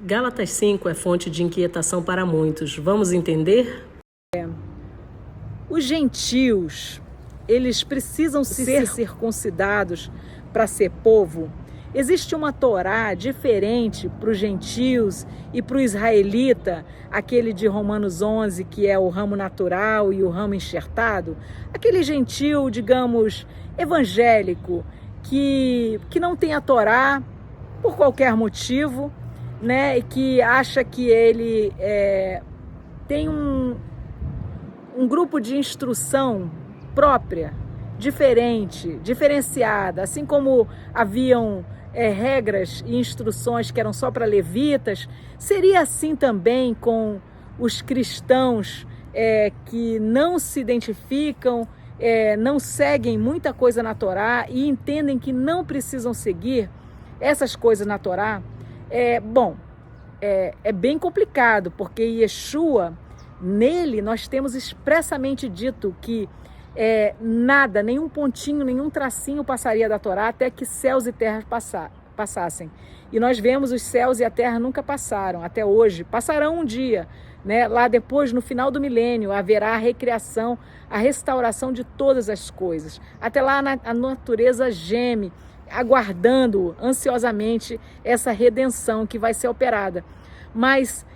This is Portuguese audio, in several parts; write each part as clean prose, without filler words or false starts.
Gálatas 5 é fonte de inquietação para muitos. Vamos entender? Os gentios, eles precisam ser circuncidados para ser povo? Existe uma Torá diferente para os gentios e para o israelita, aquele de Romanos 11, que é o ramo natural e o ramo enxertado? Aquele gentio, digamos, evangélico, que não tem a Torá por qualquer motivo, né, e que acha que ele tem um grupo de instrução própria, diferenciada, assim como haviam regras e instruções que eram só para levitas, seria assim também com os cristãos que não se identificam, não seguem muita coisa na Torá e entendem que não precisam seguir essas coisas na Torá. É bem complicado, porque Yeshua, nele nós temos expressamente dito que nada, nenhum pontinho, nenhum tracinho passaria da Torá até que céus e terras passassem. E nós vemos os céus e a terra nunca passaram, até hoje. Passarão um dia, né? Lá depois, no final do milênio, haverá a recriação, a restauração de todas as coisas. Até lá a natureza geme, aguardando ansiosamente essa redenção que vai ser operada. Mas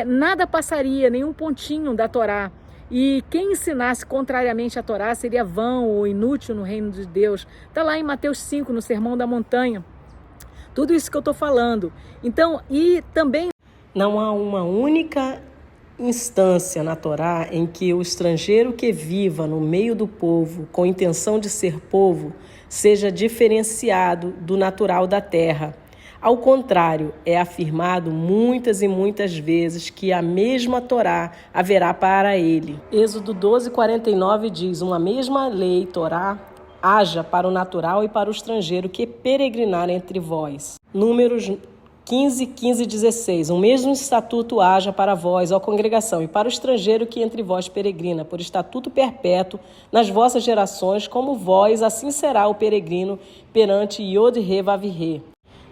nada passaria, nenhum pontinho da Torá. E quem ensinasse contrariamente à Torá seria vão ou inútil no reino de Deus. Está lá em Mateus 5, no Sermão da Montanha. Tudo isso que eu estou falando. Então, e também... Não há uma única instância na Torá em que o estrangeiro que viva no meio do povo, com intenção de ser povo, seja diferenciado do natural da terra. Ao contrário, é afirmado muitas e muitas vezes que a mesma Torá haverá para ele. Êxodo 12:49 diz: uma mesma lei, Torá, haja para o natural e para o estrangeiro que peregrinar entre vós. Números 15:16. Um mesmo estatuto haja para vós, ó congregação, e para o estrangeiro que entre vós peregrina, por estatuto perpétuo nas vossas gerações, como vós, assim será o peregrino perante Yod-He-Vav-He.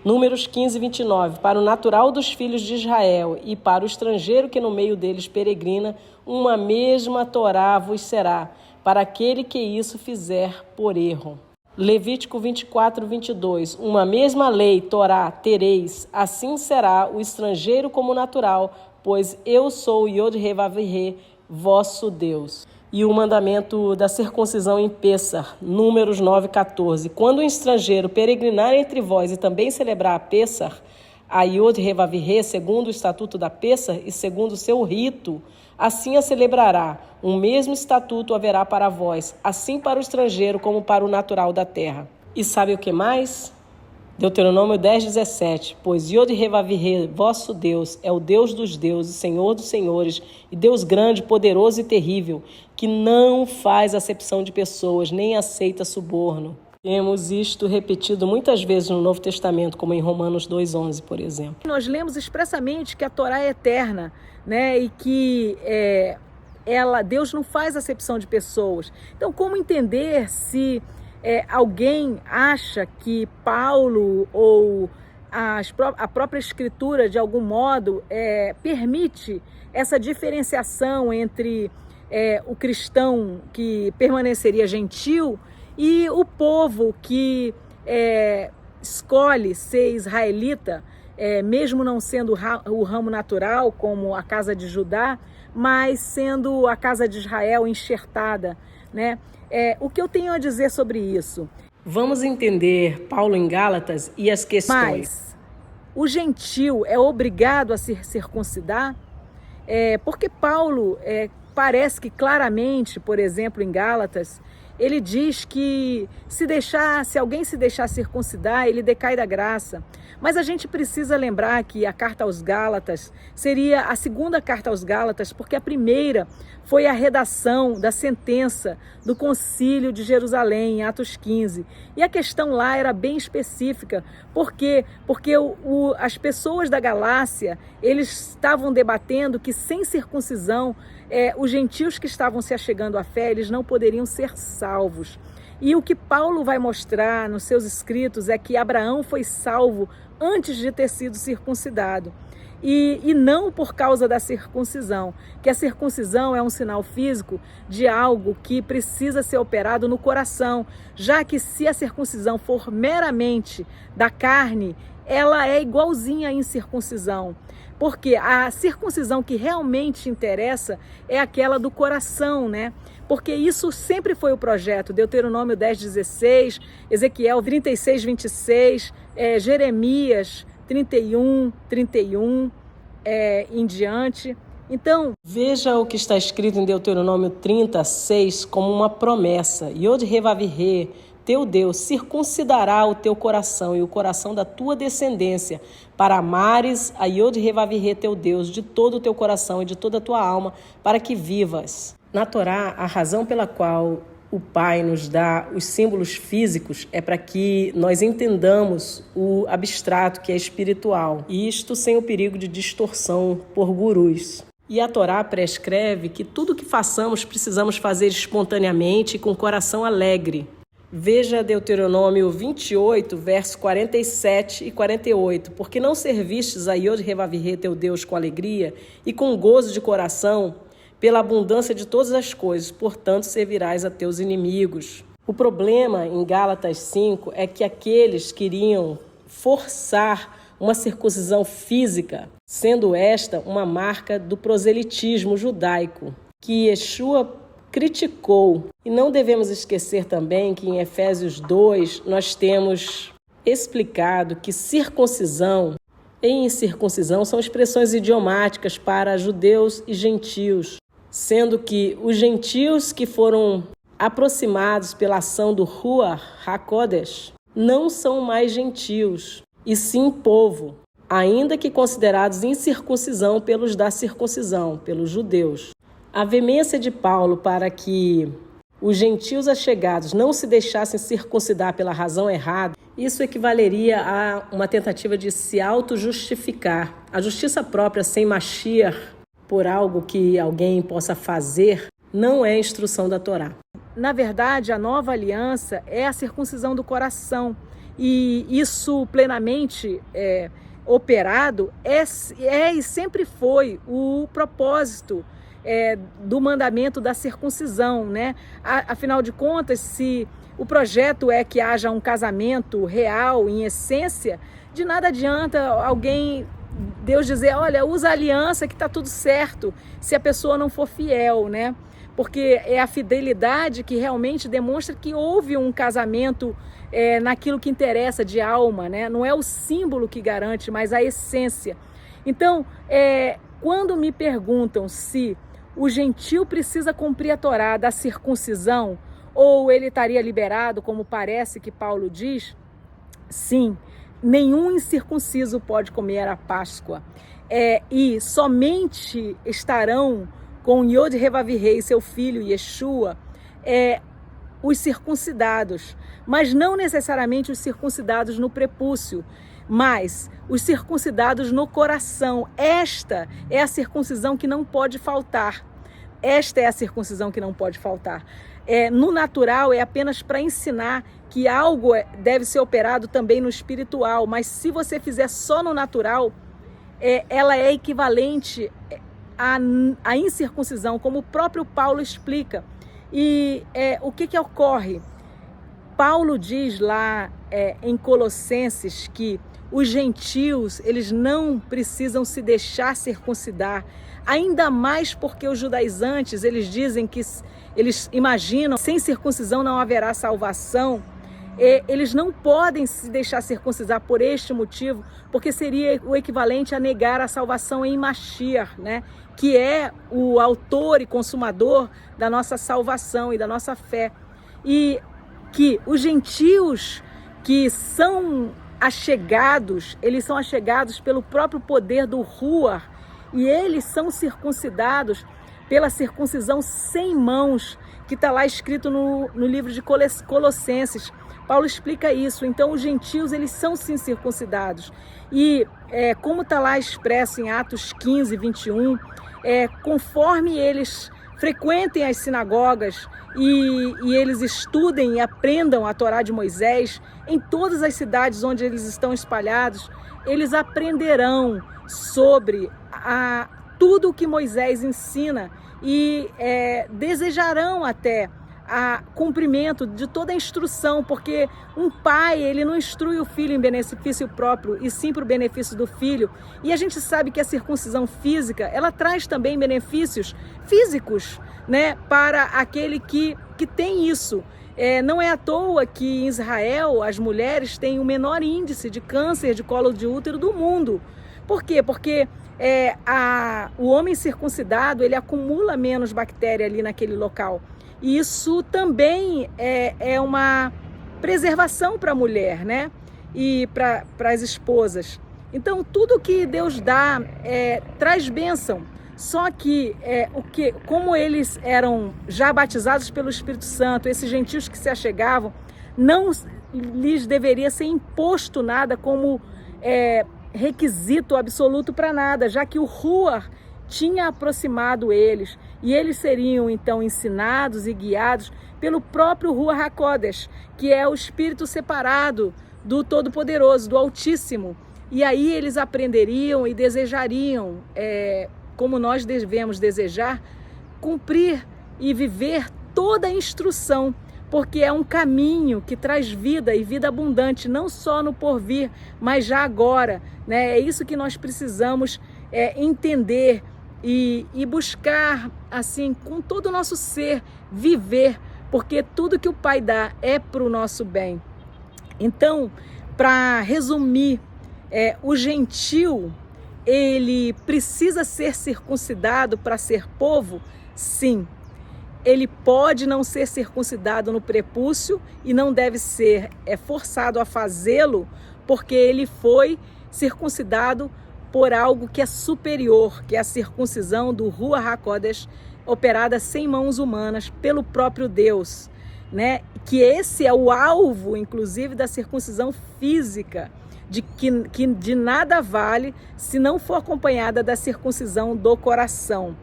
Números 15:29. Para o natural dos filhos de Israel e para o estrangeiro que no meio deles peregrina, uma mesma Torá vos será, para aquele que isso fizer por erro. Levítico 24:22. Uma mesma lei, Torá, tereis, assim será o estrangeiro como o natural, pois eu sou Yod-He-Vav-He, vosso Deus. E o mandamento da circuncisão em Pêssar, Números 9:14. Quando um estrangeiro peregrinar entre vós e também celebrar a Pêssar, a Yod-He-Vav-He, segundo o estatuto da Pêssar e segundo o seu rito, assim a celebrará. Um mesmo estatuto haverá para vós, assim para o estrangeiro como para o natural da terra. E sabe o que mais? Deuteronômio 10:17. Pois Yod-He-Vav-He, vosso Deus, é o Deus dos deuses, Senhor dos senhores, e Deus grande, poderoso e terrível, que não faz acepção de pessoas, nem aceita suborno. Temos isto repetido muitas vezes no Novo Testamento, como em Romanos 2:11, por exemplo. Nós lemos expressamente que a Torá é eterna, né? E que Deus não faz acepção de pessoas. Então, como entender se alguém acha que Paulo ou a própria Escritura, de algum modo, permite essa diferenciação entre o cristão que permaneceria gentil e o povo que escolhe ser israelita, mesmo não sendo o ramo natural, como a casa de Judá, mas sendo a casa de Israel enxertada, né? O que eu tenho a dizer sobre isso? Vamos entender Paulo em Gálatas e as questões. Mas o gentil é obrigado a se circuncidar? Porque Paulo parece que claramente, por exemplo, em Gálatas, ele diz que se alguém se deixar circuncidar, ele decai da graça. Mas a gente precisa lembrar que a carta aos Gálatas seria a segunda carta aos Gálatas, porque a primeira foi a redação da sentença do Concílio de Jerusalém, em Atos 15. E a questão lá era bem específica. Por quê? Porque as pessoas da Galácia, eles estavam debatendo que sem circuncisão, os gentios que estavam se achegando à fé, eles não poderiam ser salvos. E o que Paulo vai mostrar nos seus escritos é que Abraão foi salvo antes de ter sido circuncidado. e não por causa da circuncisão, que a circuncisão é um sinal físico de algo que precisa ser operado no coração, já que se a circuncisão for meramente da carne, ela é igualzinha à incircuncisão. Porque a circuncisão que realmente interessa é aquela do coração, né? Porque isso sempre foi o projeto. Deuteronômio 10:16, Ezequiel 36:26, Jeremias 31 em diante. Então, veja o que está escrito em Deuteronômio 30:6 como uma promessa. Yod-Heh-Vav-Heh, teu Deus, circuncidará o teu coração e o coração da tua descendência, para amares a Yod-Heh-Vav-Heh, teu Deus, de todo o teu coração e de toda a tua alma, para que vivas. Na Torá, a razão pela qual o Pai nos dá os símbolos físicos é para que nós entendamos o abstrato, que é espiritual, e isto sem o perigo de distorção por gurus. E a Torá prescreve que tudo que façamos precisamos fazer espontaneamente e com coração alegre. Veja Deuteronômio 28, verso 47 e 48. Porque não servistes a Yod-Heh-Vav-Heh, teu Deus, com alegria e com gozo de coração, pela abundância de todas as coisas, portanto servirás a teus inimigos. O problema em Gálatas 5 é que aqueles queriam forçar uma circuncisão física, sendo esta uma marca do proselitismo judaico, que Yeshua criticou. E não devemos esquecer também que em Efésios 2 nós temos explicado que circuncisão e incircuncisão são expressões idiomáticas para judeus e gentios, sendo que os gentios que foram aproximados pela ação do Ruach HaKodesh não são mais gentios, e sim povo, ainda que considerados incircuncisão pelos da circuncisão, pelos judeus. A veemência de Paulo para que os gentios achegados não se deixassem circuncidar pela razão errada, isso equivaleria a uma tentativa de se auto-justificar. A justiça própria sem Mashiach por algo que alguém possa fazer não é instrução da Torá. Na verdade, a nova aliança é a circuncisão do coração, e isso plenamente operado é e sempre foi o propósito do mandamento da circuncisão, né? Afinal de contas, se o projeto é que haja um casamento real, em essência, de nada adianta Deus dizer, olha, usa a aliança que está tudo certo, se a pessoa não for fiel, né? Porque é a fidelidade que realmente demonstra que houve um casamento naquilo que interessa de alma, né? Não é o símbolo que garante, mas a essência. Então, quando me perguntam se o gentil precisa cumprir a Torá da circuncisão ou ele estaria liberado, como parece que Paulo diz, sim, nenhum incircunciso pode comer a Páscoa. E somente estarão com Yod-Heh-Vav-Heh, seu filho Yeshua, os circuncidados, mas não necessariamente os circuncidados no prepúcio, mas os circuncidados no coração. Esta é a circuncisão que não pode faltar. Esta é a circuncisão que não pode faltar. No natural é apenas para ensinar que algo deve ser operado também no espiritual, mas se você fizer só no natural, ela é equivalente à incircuncisão, como o próprio Paulo explica. E o que ocorre? Paulo diz lá em Colossenses que os gentios, eles não precisam se deixar circuncidar, ainda mais porque os judaizantes, eles dizem que, eles imaginam, sem circuncisão não haverá salvação. Eles não podem se deixar circuncidar por este motivo, porque seria o equivalente a negar a salvação em Mashiach, né? Que é o autor e consumador da nossa salvação e da nossa fé. E que os gentios que são achegados, eles são achegados pelo próprio poder do Ruach, e eles são circuncidados pela circuncisão sem mãos, que está lá escrito no livro de Colossenses. Paulo explica isso. Então os gentios, eles são sim circuncidados. E como está lá expresso em Atos 15, 21, conforme eles frequentem as sinagogas e eles estudem e aprendam a Torá de Moisés, em todas as cidades onde eles estão espalhados, eles aprenderão sobre tudo o que Moisés ensina e desejarão até a cumprimento de toda a instrução, porque um pai, ele não instrui o filho em benefício próprio, e sim para o benefício do filho. E a gente sabe que a circuncisão física, ela traz também benefícios físicos, né, para aquele que tem isso. Não é à toa que em Israel as mulheres têm o menor índice de câncer de colo de útero do mundo. Por quê? Porque o homem circuncidado, ele acumula menos bactéria ali naquele local. E isso também é uma preservação para a mulher, né? E para as esposas. Então, tudo que Deus dá traz bênção. Só que, como eles eram já batizados pelo Espírito Santo, esses gentios que se achegavam, não lhes deveria ser imposto nada como requisito absoluto para nada, já que o Ruach tinha aproximado eles, e eles seriam então ensinados e guiados pelo próprio Ruach HaKodesh, que é o Espírito separado do Todo-Poderoso, do Altíssimo. E aí eles aprenderiam e desejariam, como nós devemos desejar, cumprir e viver toda a instrução, porque é um caminho que traz vida e vida abundante, não só no porvir, mas já agora, né? É isso que nós precisamos entender e buscar, assim, com todo o nosso ser, viver, porque tudo que o Pai dá é para o nosso bem. Então, para resumir, o gentil, ele precisa ser circuncidado para ser povo? Sim. Ele pode não ser circuncidado no prepúcio e não deve ser forçado a fazê-lo, porque ele foi circuncidado por algo que é superior, que é a circuncisão do Ruach HaKodesh, operada sem mãos humanas, pelo próprio Deus, né? Que esse é o alvo, inclusive, da circuncisão física, que de nada vale se não for acompanhada da circuncisão do coração.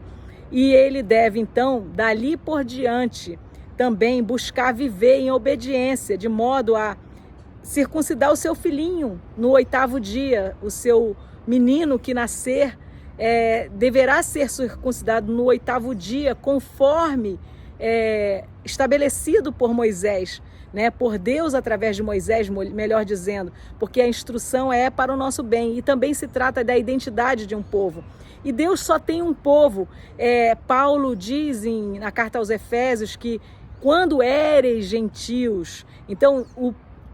E ele deve, então, dali por diante, também buscar viver em obediência, de modo a circuncidar o seu filhinho no 8º dia, o seu menino que nascer deverá ser circuncidado no 8º dia, conforme estabelecido por Moisés, né? Por Deus através de Moisés, melhor dizendo, porque a instrução é para o nosso bem e também se trata da identidade de um povo. E Deus só tem um povo. Paulo diz na carta aos Efésios que quando éreis gentios, então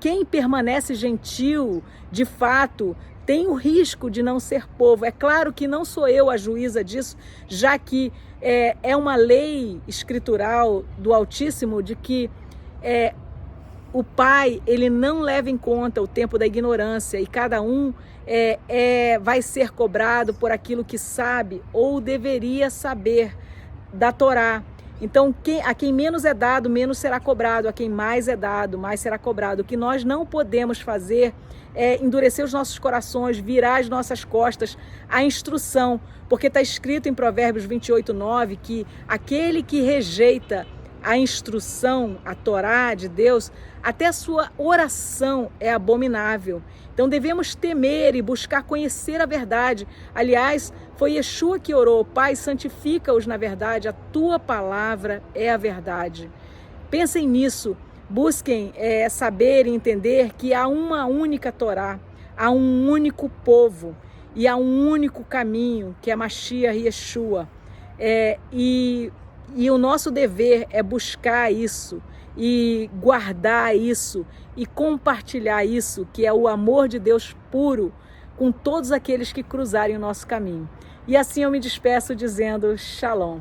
quem permanece gentil, de fato, tem o risco de não ser povo. É claro que não sou eu a juíza disso, já que é uma lei escritural do Altíssimo de que o Pai, ele não leva em conta o tempo da ignorância e cada um vai ser cobrado por aquilo que sabe ou deveria saber da Torá. Então, a quem menos é dado, menos será cobrado. A quem mais é dado, mais será cobrado. O que nós não podemos fazer é endurecer os nossos corações, virar as nossas costas à instrução. Porque está escrito em Provérbios 28:9 que aquele que rejeita a instrução, a Torá de Deus, até a sua oração é abominável. Então devemos temer e buscar conhecer a verdade. Aliás, foi Yeshua que orou: Pai, santifica-os na verdade, a tua palavra é a verdade. Pensem nisso, busquem saber e entender que há uma única Torá, há um único povo e há um único caminho, que é Mashiach Yeshua. E o nosso dever é buscar isso e guardar isso e compartilhar isso, que é o amor de Deus puro, com todos aqueles que cruzarem o nosso caminho. E assim eu me despeço dizendo Shalom.